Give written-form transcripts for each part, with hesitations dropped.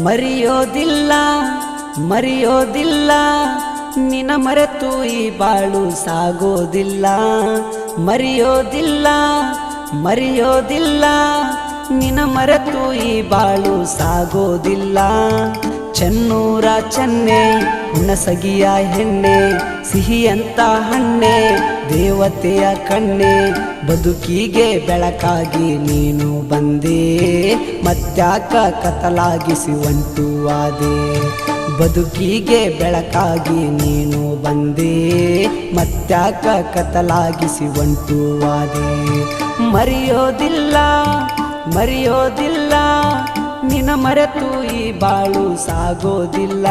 ಮರೆಯೋದಿಲ್ಲ ಮರೆಯೋದಿಲ್ಲ ನಿನ ಮರೆತು ಈ ಬಾಳು ಸಾಗೋದಿಲ್ಲ ಮರೆಯೋದಿಲ್ಲ ಮರೆಯೋದಿಲ್ಲ ನಿನ ಮರೆತು ಈ ಬಾಳು ಸಾಗೋದಿಲ್ಲ ಚೆನ್ನೂರ ಚೆನ್ನೆ ಹುಣಸಗಿಯ ಹೆಣ್ಣೆ ಸಿಹಿಯಂತ ಹಣ್ಣೆ ದೇವತೆಯ ಕಣ್ಣೆ ಬದುಕಿಗೆ ಬೆಳಕಾಗಿ ನೀನು ಬಂದೆ ಮತ್ಯಾಕ ಕತ್ತಲಾಗಿಸಿ ಒಂಟುವಾದೆ ಬದುಕಿಗೆ ಬೆಳಕಾಗಿ ನೀನು ಬಂದೆ ಮತ್ಯಾಕ ಕತ್ತಲಾಗಿಸಿ ಒಂಟುವಾದೆ ಮರೆಯೋದಿಲ್ಲ ಮರೆಯೋದಿಲ್ಲ ನಿನ ಮರೆತು ಈ ಬಾಳು ಸಾಗೋದಿಲ್ಲ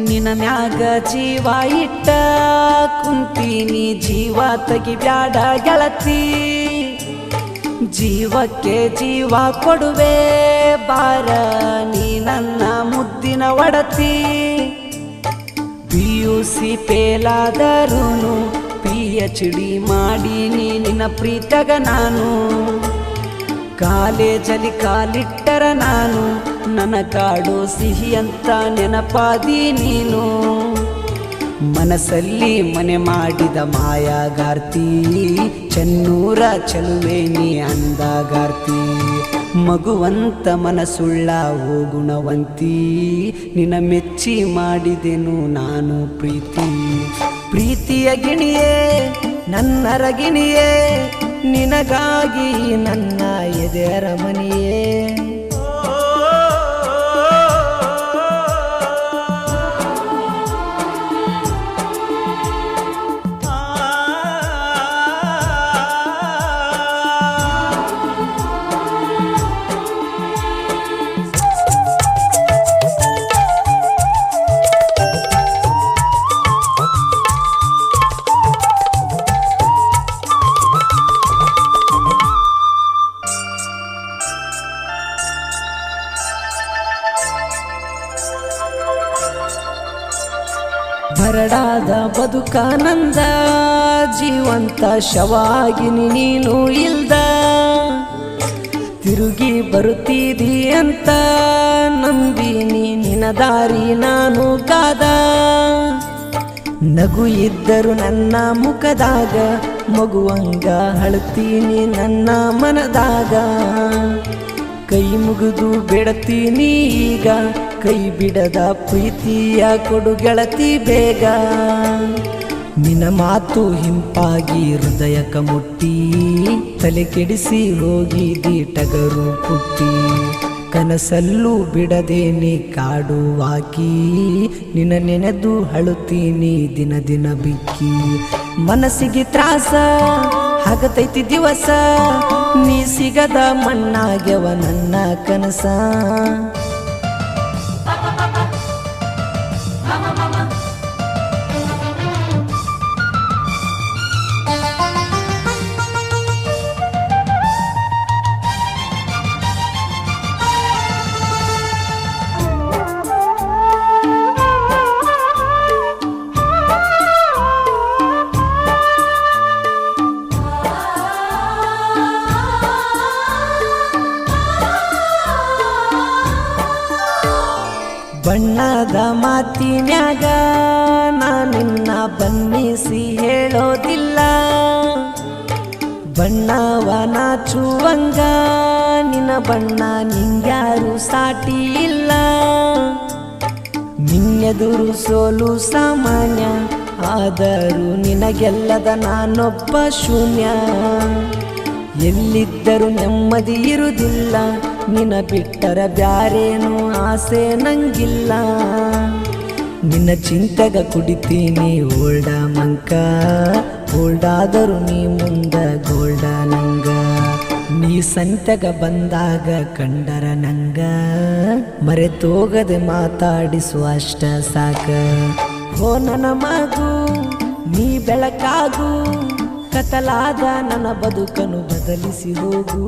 ನಿನ ಮ್ಯಾಗ ಜೀವ ಇಟ್ಟ ಕುಂತೀನಿ ಜೀವ ತೆಗಿಬ್ಯಾಡ ಗೆಳತಿ ಜೀವಕ್ಕೆ ಜೀವ ಕೊಡುವೆ ಬಾರ ನೀ ನನ್ನ ಮುದ್ದಿನ ಒಡತಿ PUC ಫೇಲಾದರೂನು PhD ಮಾಡೀನಿ ನಿನ್ನ ಪ್ರೀತಗ ನಾನು ಕಾಲೇಜಲ್ಲಿ ಕಾಲಿಟ್ಟರ ನಾನು ನನ್ನ ಕಾಡು ಸಿಹಿ ಅಂತ ನೆನಪಾದಿ ನೀನು ಮನಸ್ಸಲ್ಲಿ ಮನೆ ಮಾಡಿದ ಮಾಯಾಗಾರ್ತಿ ಚೆನ್ನೂರ ಚೆಲುವೆ ನೀ ಅಂದಗಾರ್ತಿ ಮಗುವಂತ ಮನಸ್ಸುಳ್ಳ ಓ ಗುಣವಂತಿ ನಿನ್ನ ಮೆಚ್ಚಿ ಮಾಡಿದೆನು ನಾನು ಪ್ರೀತಿ ಪ್ರೀತಿಯ ಗಿಣಿಯೇ ನನ್ನರ ಗಿಣಿಯೇ ನಿನಗಾಗಿ ನನ್ನ ಎದೆಯರ ಮನೆಯೇ ಬರಡಾದ ಬದುಕಾನಂದ ಜೀವಂತ ಶವಾಗಿ ನೀನು ಇಲ್ದ ತಿರುಗಿ ಬರುತ್ತೀದಿ ಅಂತ ನಂಬಿನಿ ನಿನ ದಾರಿ ನಾನು ಕಾದ ನಗು ಇದ್ದರು ನನ್ನ ಮುಖದಾಗ ಮಗುವಂಗ ಅಳುತ್ತೀನಿ ನನ್ನ ಮನದಾಗ ಕೈ ಮುಗಿದು ಬೇಡತೀನಿ ಈಗ ಕೈ ಬಿಡದ ಪ್ರೀತಿಯ ಕೊಡು ಗೆಳತಿ ಬೇಗ ನಿನ್ನ ಮಾತು ಹಿಂಪಾಗಿ ಹೃದಯಕ ಮುಟ್ಟಿ ತಲೆ ಕೆಡಿಸಿ ಹೋಗಿದಿ ಟಗರು ಪುಟ್ಟಿ ಕನಸಲ್ಲೂ ಬಿಡದೆ ನೀ ಕಾಡು ಹಾಕಿ ನಿನ್ನ ನೆನೆದು ಅಳುತ್ತೀನಿ ದಿನ ದಿನ ಬಿಕ್ಕಿ ಮನಸ್ಸಿಗೆ ತ್ರಾಸ ಆಗತೈತಿ ದಿವಸ ನೀ ಸಿಗದ ಮಣ್ಣಾಗ್ಯವ ನನ್ನ ಕನಸ ಬಣ್ಣದ ಮಾತಿನ್ಯಾಗ ನಿನ್ನ ಬನ್ನಿಸಿ ಹೇಳೋದಿಲ್ಲ ಬಣ್ಣವ ನಾಚುವಂಗ ನಿನ್ನ ಬಣ್ಣ ನಿಂಗ್ಯಾರು ಸಾಟಿ ಇಲ್ಲ ನಿನ್ನೆದುರು ಸೋಲು ಸಾಮಾನ್ಯ ಆದರೂ ನಿನಗೆಲ್ಲದ ನಾನೊಬ್ಬ ಶೂನ್ಯ ಎಲ್ಲಿದ್ದರೂ ನೆಮ್ಮದಿ ಇರುವುದಿಲ್ಲ ನಿನ್ನ ಬಿಟ್ಟರ ಬ್ಯಾರೇನು ಆಸೆ ನಂಗಿಲ್ಲ ನಿನ್ನ ಚಿಂತೆಗ ಕುಡಿತೀನಿ ಓಲ್ಡ ಮಂಕ ಓಲ್ಡಾದರೂ ನೀ ಮುಂದ ಗೋಲ್ಡ ನಂಗ ನೀ ಸಂತೆಗ ಬಂದಾಗ ಕಂಡರ ನಂಗ ಮರೆತೋಗದೆ ಮಾತಾಡಿಸುವ ಅಷ್ಟ ಸಾಕ. ಹೋ ನನ್ನ ಮಗು ನೀ ಬೆಳಕಾಗು, ಕತ್ತಲಾದ ನನ್ನ ಬದುಕನ್ನು ಬದಲಿಸಿ ಹೋಗು.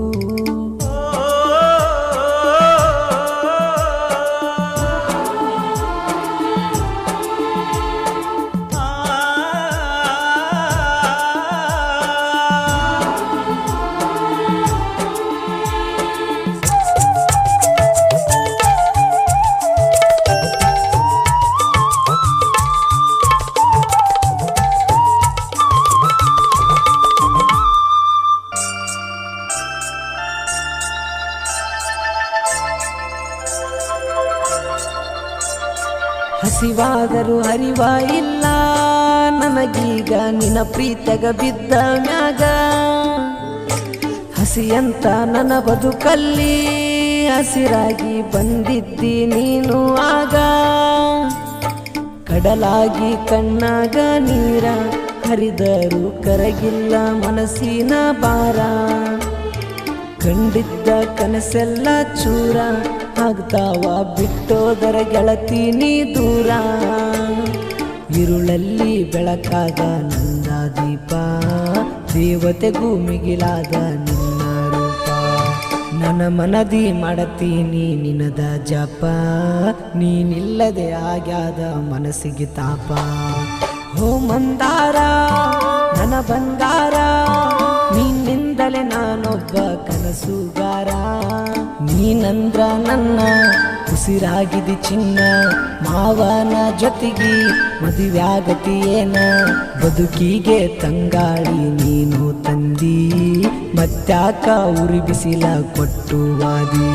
ಹಸಿವಾದರೂ ಹರಿವ ಇಲ್ಲ ನನಗೀಗ ನಿನ್ನ ಪ್ರೀತಗ ಬಿದ್ದ ಮ್ಯಾಗ. ಹಸಿಯಂತ ನನ್ನ ಬದುಕಲ್ಲಿ ಹಸಿರಾಗಿ ಬಂದಿದ್ದಿ ನೀನು ಆಗ. ಕಡಲಾಗಿ ಕಣ್ಣಾಗ ನೀರ ಹರಿದರೂ ಕರಗಿಲ್ಲ ಮನಸ್ಸಿನ ಭಾರ. ಕಂಡಿದ್ದ ಕನಸೆಲ್ಲ ಚೂರ ಆಗ್ತಾವ ಬಿಟ್ಟೋದರ ಗೆಳತಿ ನೀ ದೂರ. ಇರುಳಲ್ಲಿ ಬೆಳಕಾದ ನಂದ ದೀಪ, ದೇವತೆಗೂ ಮಿಗಿಲಾದ ನಿನ್ನ ರೂಪ. ನನ್ನ ಮನದಿ ಮಾಡತೀನಿ ನಿನದ ಜಪ, ನೀನಿಲ್ಲದೆ ಆಗ್ಯಾದ ಮನಸ್ಸಿಗೆ ತಾಪ. ಹೋ ಮಂದಾರ ನನ್ನ ಬಂಗಾರ, ನಿನ್ನಿಂದಲೇ ನಾನೊಬ್ಬ ಕನಸುಗಾರ. ನೀನಂದ್ರ ನನ್ನ ಉಸಿರಾಗಿದಿ ಚಿನ್ನ, ಮಾವನ ಜೊತೆಗೆ ಮದುವ್ಯಾಗತಿಯೇನ. ಬದುಕಿಗೆ ತಂಗಾಳಿ ನೀನು ತಂದಿ, ಮತ್ತ್ಯಾಕ ಉರಿ ಬಿಸಿಲ ಕೊಟ್ಟು ವಾದಿ.